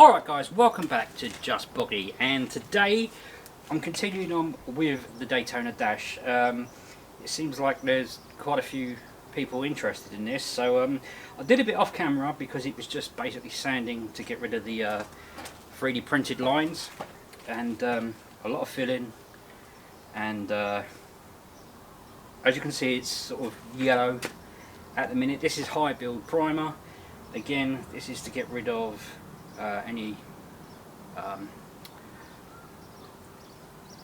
Alright guys, welcome back to Just Boggy, and today I'm continuing on with the Daytona Dash. It seems like there's quite a few people interested in this, so I did a bit off camera because it was just basically sanding to get rid of the 3D printed lines and a lot of filling, and as you can see it's sort of yellow at the minute. This is high build primer. Again, this is to get rid of any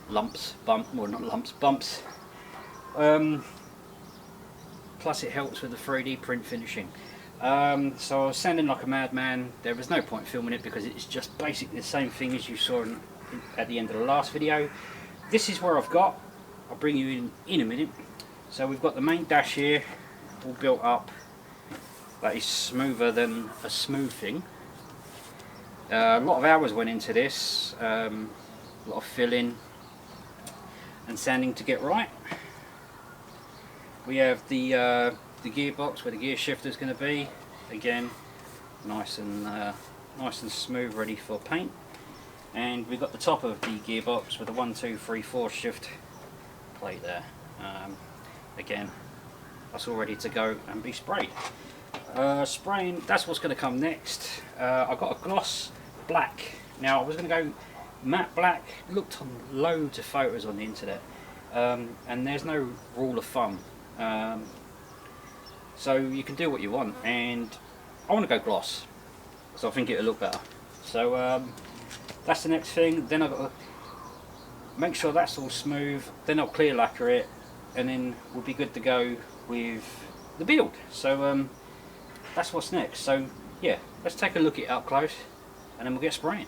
bumps. Plus it helps with the 3D print finishing. So I was sanding like a madman. There was no point filming it because it's just basically the same thing as you saw at the end of the last video. This is where I've got. I'll bring you in a minute. So we've got the main dash here all built up. That is smoother than a smooth thing. A lot of hours went into this, a lot of filling and sanding to get right. We have the gearbox where the gear shifter is going to be. Again, nice and smooth, ready for paint. And we've got the top of the gearbox with a 1, 2, 3, 4 shift plate there. Again, that's all ready to go and be sprayed. Spraying, that's what's going to come next. I've got a gloss black. Now I was going to go matte black, looked on loads of photos on the internet, and there's no rule of thumb, so you can do what you want, and I want to go gloss because I think it'll look better. So that's the next thing. Then I've got to make sure that's all smooth, then I'll clear lacquer it, and then we'll be good to go with the build. So that's what's next. So yeah, let's take a look at it up close and then we'll get spraying.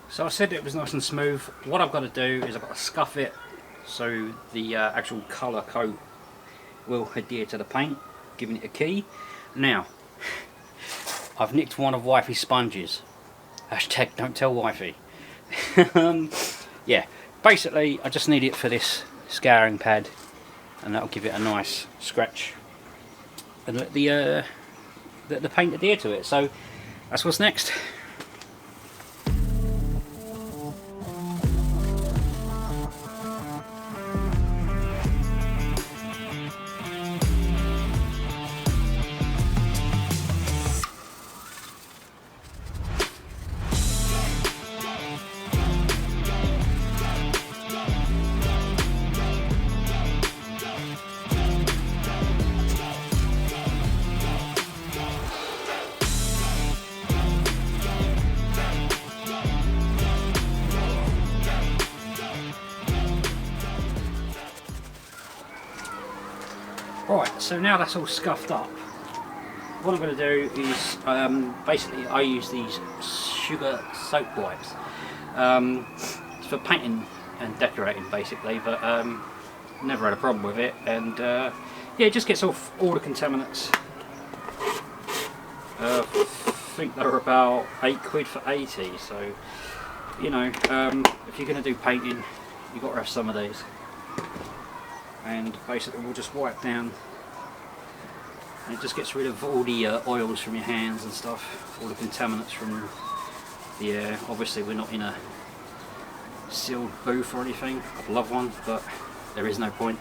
So I said it was nice and smooth. What I've got to do is I've got to scuff it so the actual colour coat will adhere to the paint, giving it a key. Now, I've nicked one of wifey's sponges. Hashtag don't tell wifey. Yeah, basically I just need it for this scouring pad, and that'll give it a nice scratch and let the paint adhere to it. So that's what's next. Right, so now that's all scuffed up, what I'm going to do is basically I use these sugar soap wipes. It's for painting and decorating basically, but never had a problem with it, and yeah, it just gets off all the contaminants. I think they're about £8 for 80, so you know, if you're going to do painting you've got to have some of these. And basically we'll just wipe down, and it just gets rid of all the oils from your hands and stuff, all the contaminants from the air. Obviously we're not in a sealed booth or anything. I'd love one, but there is no point.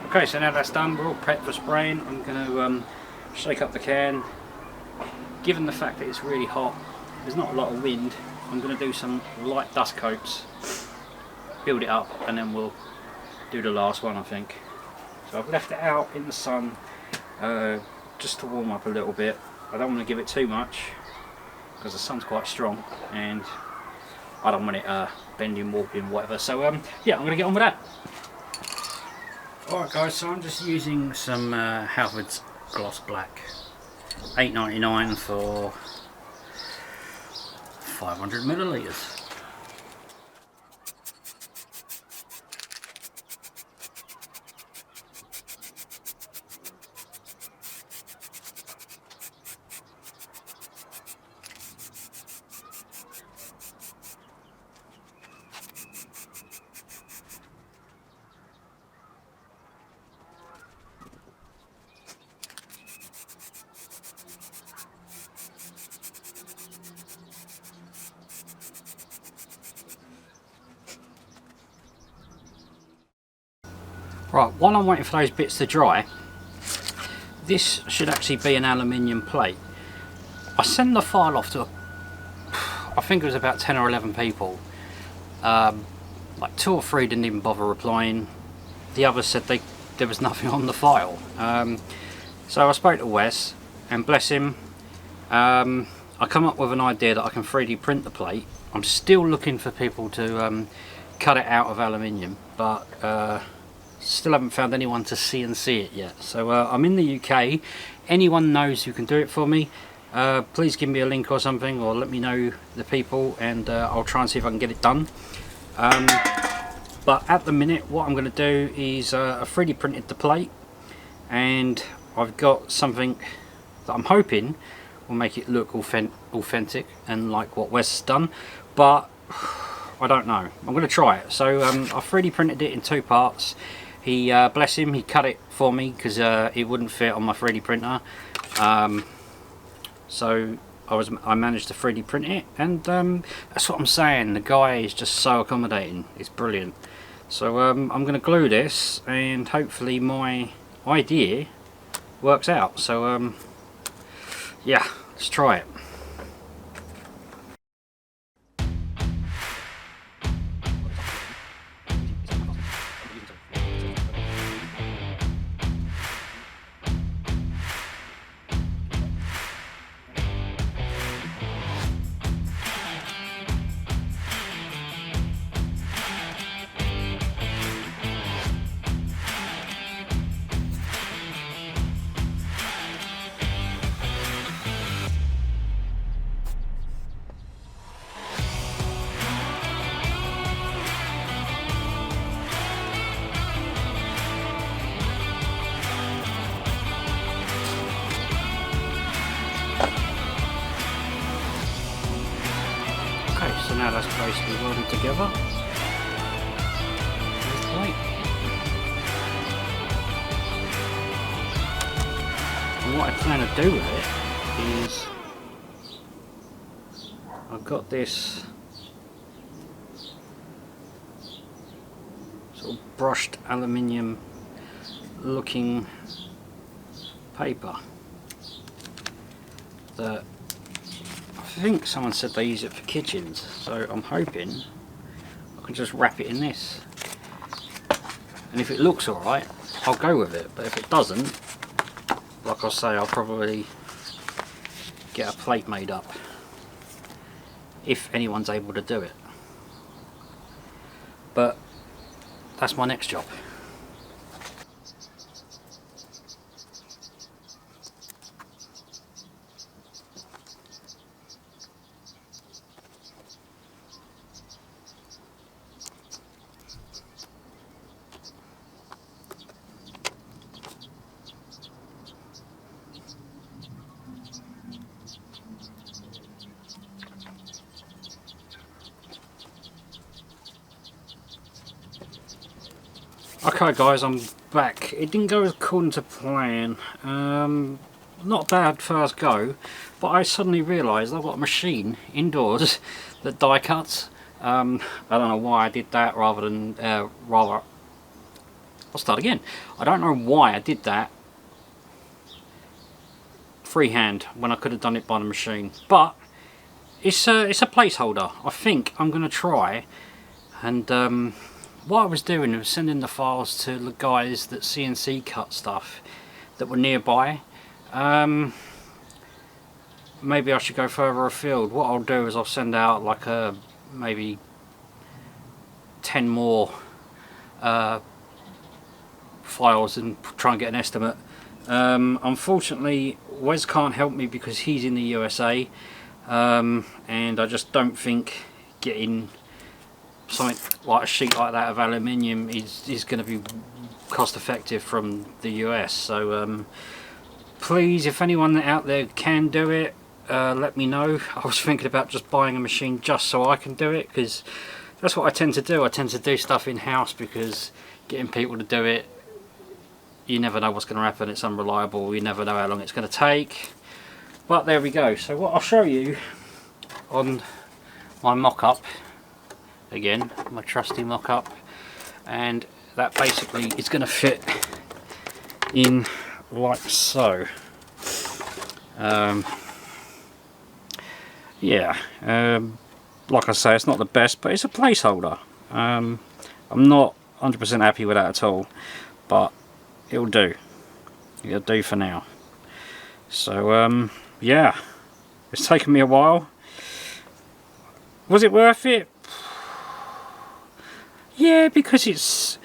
Okay, so now that's done, we're all prepped for spraying. I'm going to shake up the can. Given the fact that it's really hot, there's not a lot of wind, I'm going to do some light dust coats, build it up, and then we'll do the last one, I think. So I've left it out in the sun just to warm up a little bit. I don't want to give it too much because the sun's quite strong, and I don't want it bending, warping, whatever. So yeah, I'm going to get on with that. Alright guys, so I'm just using some Halford's Gloss Black. $8.99 for 500 millilitres. Right, while I'm waiting for those bits to dry, this should actually be an aluminium plate. I sent the file off to, I think it was about 10 or 11 people. Like 2 or 3 didn't even bother replying. The others said there was nothing on the file. So I spoke to Wes, and bless him, I come up with an idea that I can 3D print the plate. I'm still looking for people to cut it out of aluminium, but still haven't found anyone to CNC it yet. So I'm in the UK. Anyone knows who can do it for me, please give me a link or something, or let me know the people, and I'll try and see if I can get it done. But at the minute what I'm going to do is I 3D printed the plate, and I've got something that I'm hoping will make it look authentic and like what Wes has done, but I don't know. I'm going to try it. So I 3D printed it in 2 parts. He, bless him, he cut it for me because it wouldn't fit on my 3D printer. So I managed to 3D print it, and that's what I'm saying. The guy is just so accommodating. It's brilliant. So I'm going to glue this, and hopefully my idea works out. So yeah, let's try it. So now that's basically welded together. And what I plan to do with it is, I've got this sort of brushed aluminium looking paper that I think someone said they use it for kitchens, so I'm hoping I can just wrap it in this, and if it looks alright I'll go with it, but if it doesn't, like I say, I'll probably get a plate made up if anyone's able to do it. But that's my next job. Okay guys, I'm back. It didn't go according to plan. Not bad first go, but I suddenly realised I've got a machine indoors that die cuts. I don't know why I did that rather than, I'll start again. I don't know why I did that freehand when I could have done it by the machine, but it's a placeholder. I think I'm going to try, and what I was doing was sending the files to the guys that CNC cut stuff that were nearby. Maybe I should go further afield. What I'll do is I'll send out like a maybe 10 more files and try and get an estimate. Unfortunately, Wes can't help me because he's in the USA, and I just don't think getting something like a sheet like that of aluminium is going to be cost effective from the US. So please, if anyone out there can do it, let me know. I was thinking about just buying a machine just so I can do it, because that's what I tend to do. I tend to do stuff in-house because getting people to do it, you never know what's going to happen. It's unreliable. You never know how long it's going to take. But there we go. So what I'll show you on my mock-up, again, my trusty mock-up, and that basically is going to fit in like so. Yeah, like I say, it's not the best, but it's a placeholder. I'm not 100% happy with that at all, but it'll do. It'll do for now. So yeah, it's taken me a while. Was it worth it? Yeah, because it's,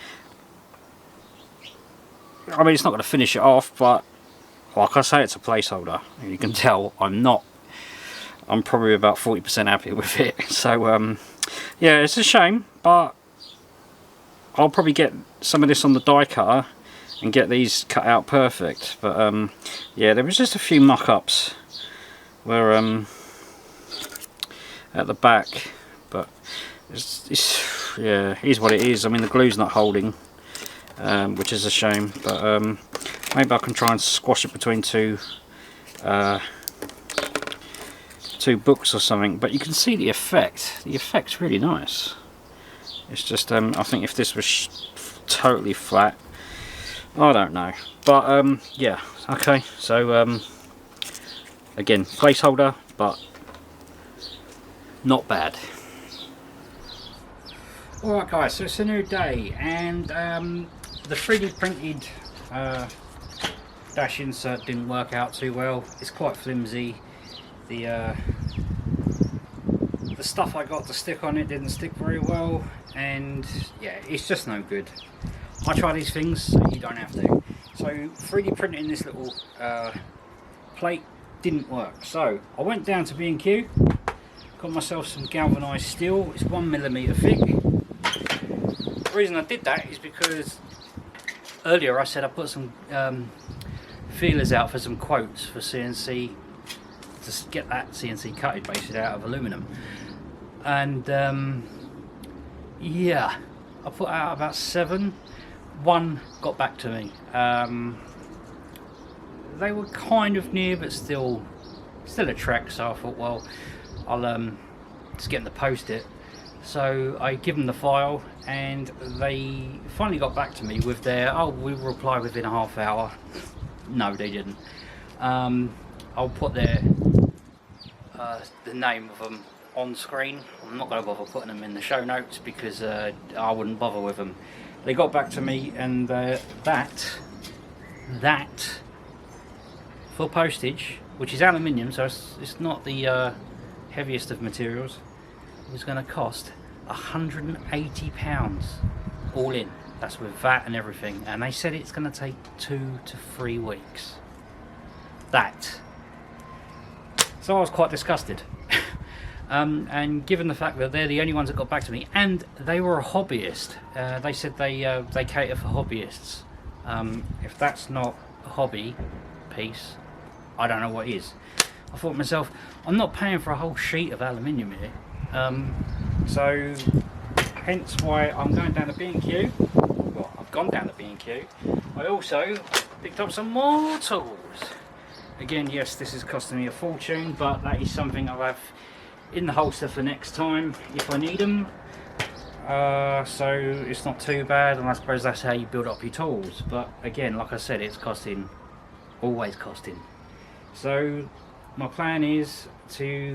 I mean, it's not going to finish it off, but like I say, it's a placeholder. You can tell I'm probably about 40% happy with it. So yeah, it's a shame, but I'll probably get some of this on the die cutter and get these cut out perfect. But yeah, there was just a few mock-ups where at the back, but it's yeah, it is what it is. I mean, the glue's not holding, which is a shame, but maybe I can try and squash it between two books or something. But you can see the effect's really nice. It's just I think if this was totally flat, I don't know, but yeah, okay. So again, placeholder, but not bad. Alright guys, so it's a new day, and the 3D printed dash insert didn't work out too well. It's quite flimsy. The stuff I got to stick on it didn't stick very well, and yeah, it's just no good. I try these things so you don't have to. So 3D printing this little plate didn't work, so I went down to B&Q, got myself some galvanised steel. It's 1mm thick. The reason I did that is because earlier I said I put some feelers out for some quotes for CNC, to get that CNC cutted basically out of aluminum, and yeah, I put out about 7. One got back to me. They were kind of near, but still a trek. So I thought, well, I'll just get them to post it. So I give them the file, and they finally got back to me with their, oh, we will reply within a half hour. No, they didn't. I'll put their the name of them on screen. I'm not going to bother putting them in the show notes because I wouldn't bother with them. They got back to me, and that for postage, which is aluminium, so it's not the heaviest of materials, was going to cost £180 all in. That's with VAT and everything, and they said it's going to take 2 to 3 weeks. So I was quite disgusted. And given the fact that they're the only ones that got back to me, and they were a hobbyist, they said they cater for hobbyists. If that's not a hobby piece, I don't know what is. I thought to myself, I'm not paying for a whole sheet of aluminium here. So hence why I'm going down to B&Q. Well, I've gone down to B&Q. I also picked up some more tools. Again, yes, this is costing me a fortune, but that is something I'll have in the holster for next time if I need them. So it's not too bad, and I suppose that's how you build up your tools. But again, like I said, it's always costing. So my plan is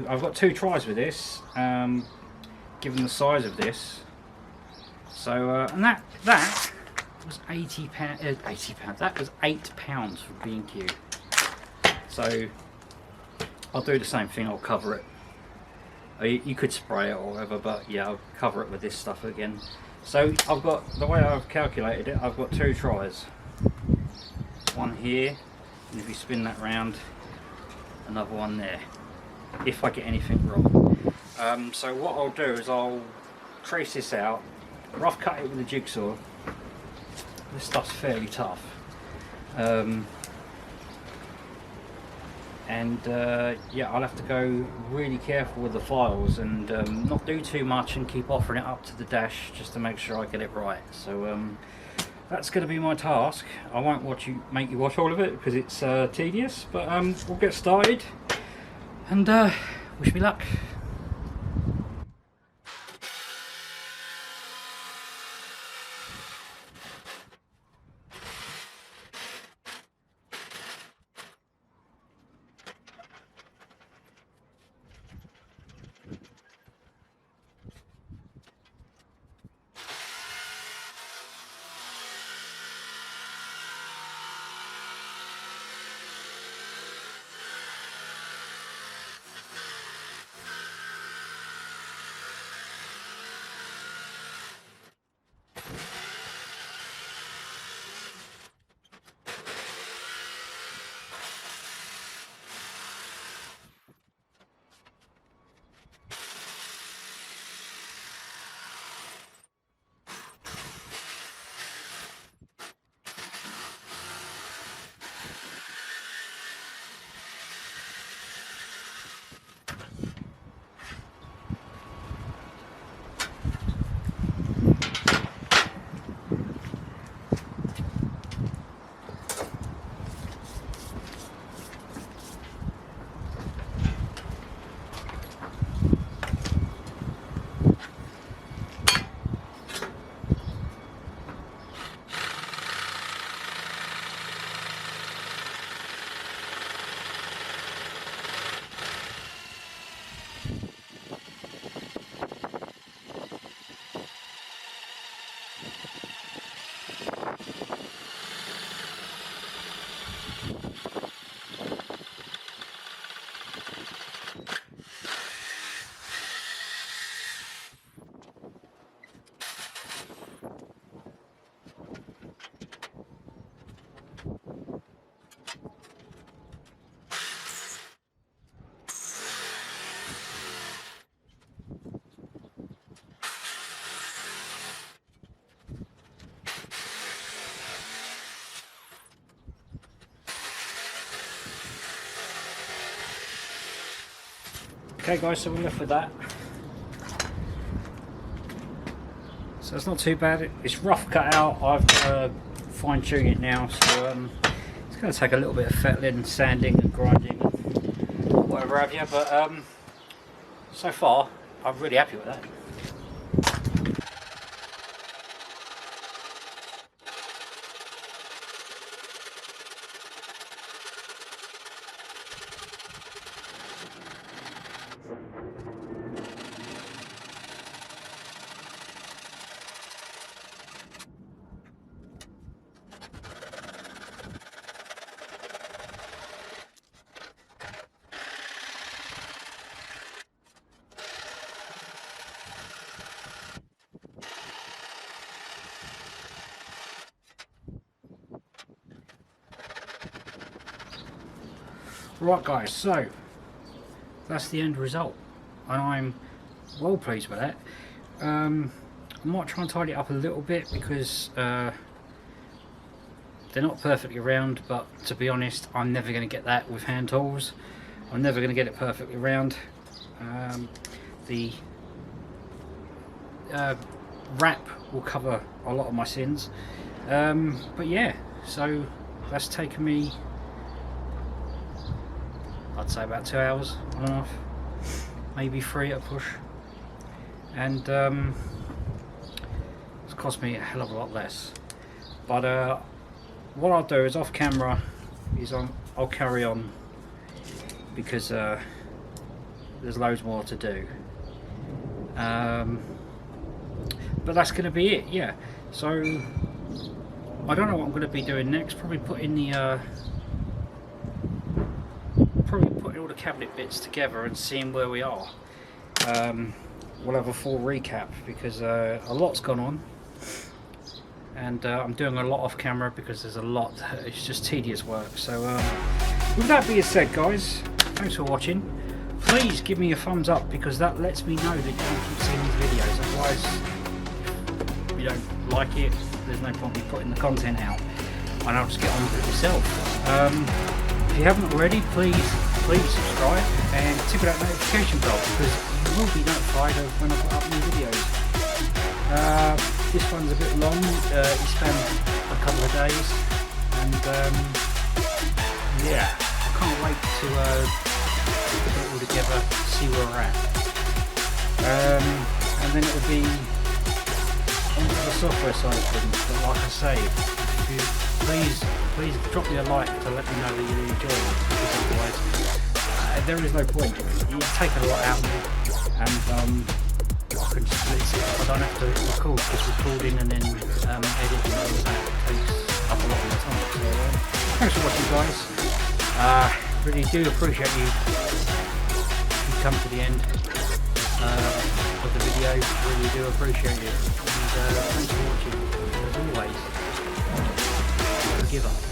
I've got 2 tries with this, given the size of this. So and that was £80. That was £8 for B&Q. So I'll do the same thing. I'll cover it You could spray it or whatever, but yeah, I'll cover it with this stuff again. So I've got, the way I've calculated it, I've got 2 tries. One here, and if you spin that round, another one there, if I get anything wrong. So what I'll do is I'll trace this out, rough cut it with a jigsaw. This stuff's fairly tough. Yeah, I'll have to go really careful with the files and not do too much and keep offering it up to the dash just to make sure I get it right. So that's going to be my task. I won't make you watch all of it because it's tedious, but we'll get started and wish me luck. Okay guys, so we're left with that. So it's not too bad. It's rough cut out. I've fine tuned it now, so it's going to take a little bit of fettling, sanding and grinding and whatever have you, but so far I'm really happy with that. Right guys, so that's the end result and I'm well pleased with that. I might try and tidy it up a little bit because they're not perfectly round, but to be honest I'm never going to get that with hand tools. I'm never going to get it perfectly round. The wrap will cover a lot of my sins, but yeah, so that's taken me, I'd say about 2 hours and a half, maybe 3 at a push, and it's cost me a hell of a lot less. But what I'll do is off camera is I'll carry on because there's loads more to do. But that's going to be it, yeah. So I don't know what I'm going to be doing next. Probably putting all the cabinet bits together and seeing where we are. we'll have a full recap, because a lot's gone on, and I'm doing a lot off camera because there's a lot. It's just tedious work. So with that being said, guys, thanks for watching. Please give me a thumbs up, because that lets me know that you keep seeing these videos. Otherwise, if you don't like it, there's no point in me putting the content out, and I'll just get on with it myself. If you haven't already, please subscribe and tick that notification bell, because you will be notified of when I put up new videos. This one's a bit long. It spent a couple of days, and yeah, I can't wait to put it all together, see where we're at, and then it will be onto the software side of things. But like I say, if you please drop me a like to let me know that you enjoy it, because otherwise there is no point. You take a lot out of me, and I don't have to record, just recording and then editing and all that takes up a lot of my time. So thanks for watching, guys. Really do appreciate you come to the end of the video. Really do appreciate it, and thanks for watching. As always, never give up.